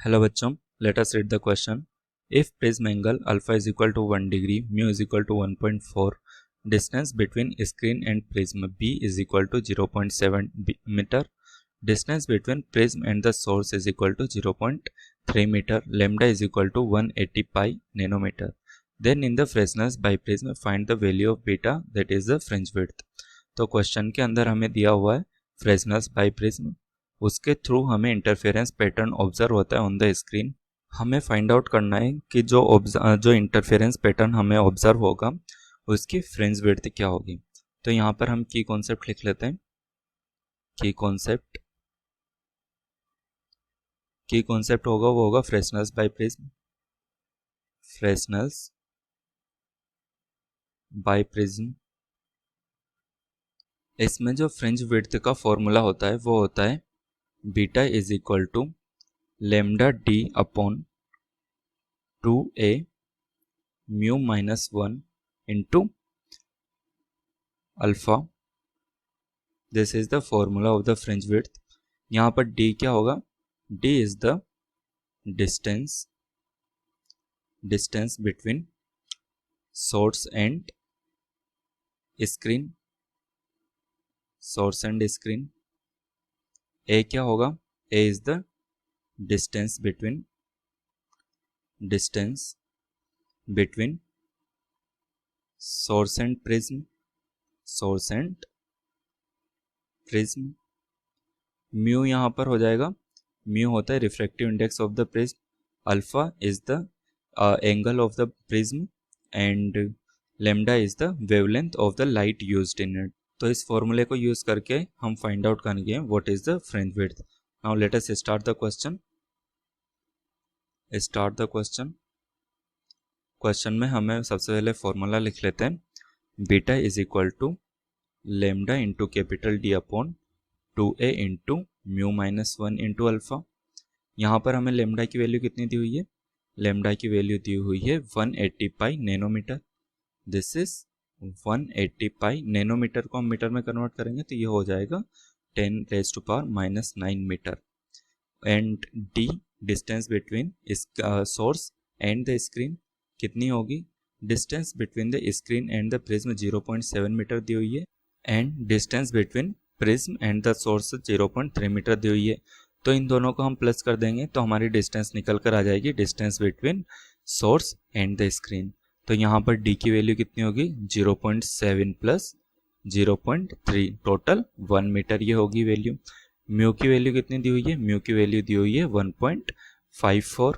Hello बच्चों, let us read the question. If prism angle alpha is equal to 1 degree, mu is equal to 1.4, distance between screen and prism B is equal to 0.7 metre, distance between prism and the source is equal to 0.3 metre, lambda is equal to 180 pi nanometre. Then in the Fresnel's biprism find the value of beta that is the fringe width. तो question के अंदर हमें दिया हुआ है freshness bye prism, उसके through हमें interference pattern observe होता है ऑन द स्क्रीन. हमें फाइंड आउट करना है कि जो इंटरफेरेंस पैटर्न हमें ऑब्जर्व होगा उसकी फ्रिंज विड्थ क्या होगी. तो यहाँ पर हम की कॉन्सेप्ट लिख लेते हैं. की कॉन्सेप्ट होगा वो होगा Fresnel's biprism. Fresnel's biprism, इसमें जो फ्रिंज विड्थ का फॉर्मूला होता है वो होता है beta is equal to lambda D upon 2a mu minus 1 into alpha. This is the formula of the fringe width. यहाँ पर d क्या होगा? d is the distance between source and screen. a क्या होगा? a is the distance between source and prism. Mu यहाँ पर हो जाएगा, म्यू होता है refractive index of the prism, alpha is the angle of the prism and lambda is the wavelength of the light used in it. तो इस फॉर्मूले को यूज करके हम फाइंड आउट करेंगे what is the fringe width. Now let us start the question. Question में हमें सबसे पहले फॉर्मूला लिख लेते हैं. Beta is equal to lambda into capital D upon 2a into mu minus 1 into alpha. यहाँ पर हमें लेमडा की वैल्यू कितनी दी हुई है? लेमडा की वैल्यू दी हुई है 180 pi nanometre. This is 180 pi nanometre को हम मीटर में कन्वर्ट करेंगे तो ये हो जाएगा 10⁻⁹ metre. And the distance between source and the screen कितनी होगी? Distance between the screen and the prism 0.7 metre दी हुई है and distance between prism and the source 0.3 metre दी हुई है. तो इन दोनों को हम प्लस कर देंगे तो हमारी डिस्टेंस निकल कर आ जाएगी, distance between source and the screen. तो यहाँ पर d की वैल्यू कितनी होगी? 0.7 प्लस 0.3 टोटल 1 मीटर ये होगी वैल्यू. म्यू की वैल्यू कितनी दी हुई है? म्यू की वैल्यू दी हुई है 1.54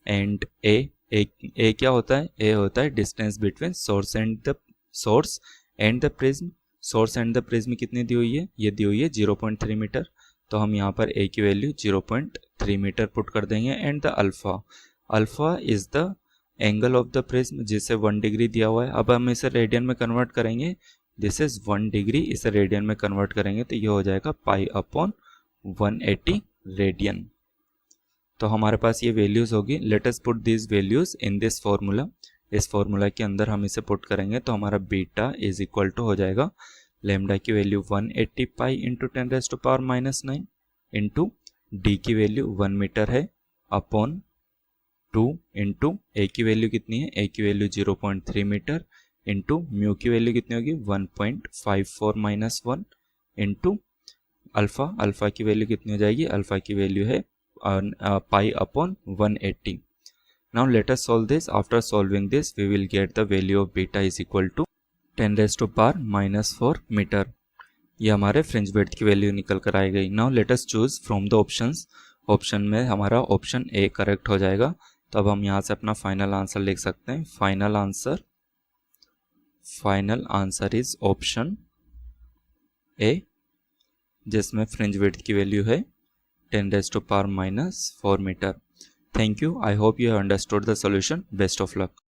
एंड a क्या होता है? a होता है distance between source and the prism. Source and the prism कितनी दी हुई है? ये दी हुई है 0.3 मीटर. तो हम यहाँ पर a की वैल्यू 0.3 मीटर पुट कर देंगे. And the alpha is the angle of the prism जिसे 1 डिग्री दिया हुआ है. अब हम इसे रेडियन में कन्वर्ट करेंगे. दिस इज 1 डिग्री, इसे रेडियन में कन्वर्ट करेंगे तो ये हो जाएगा पाई अपॉन 180 रेडियन. तो हमारे पास ये वैल्यूज होगी. Let us put this values in this formula. इस फॉर्मूला के अंदर हम इसे पुट करेंगे तो हमारा बीटा इज इक्वल टू हो जाएगा लेमडा की value 180 pi into 10⁻⁹ into D की वैल्यू 1 मीटर है अपॉन 2 इंटू ए की वैल्यू कितनी है? ए की वैल्यू 0.3 मीटर इंटू म्यू की वैल्यू कितनी होगी? 1.54 माइनस 1 इंटू अल्फा की वैल्यू कितनी हो जाएगी? अल्फा की वैल्यू है pi upon 180. Now let us solve this. After solving this we will get the value of beta is equal to 10⁻⁻4 metre. ये हमारे फ्रिंज विड्थ की वैल्यू निकल कर आ गई. Now let us choose from the options. Option में हमारा option A correct हो जाएगा. तो अब हम यहाँ से अपना फाइनल आंसर लिख सकते हैं. Final answer is option A, जिसमें फ्रिंज विड्थ की वैल्यू है 10⁻⁻4 metre. Thank you. I hope you have understood the solution. Best of luck.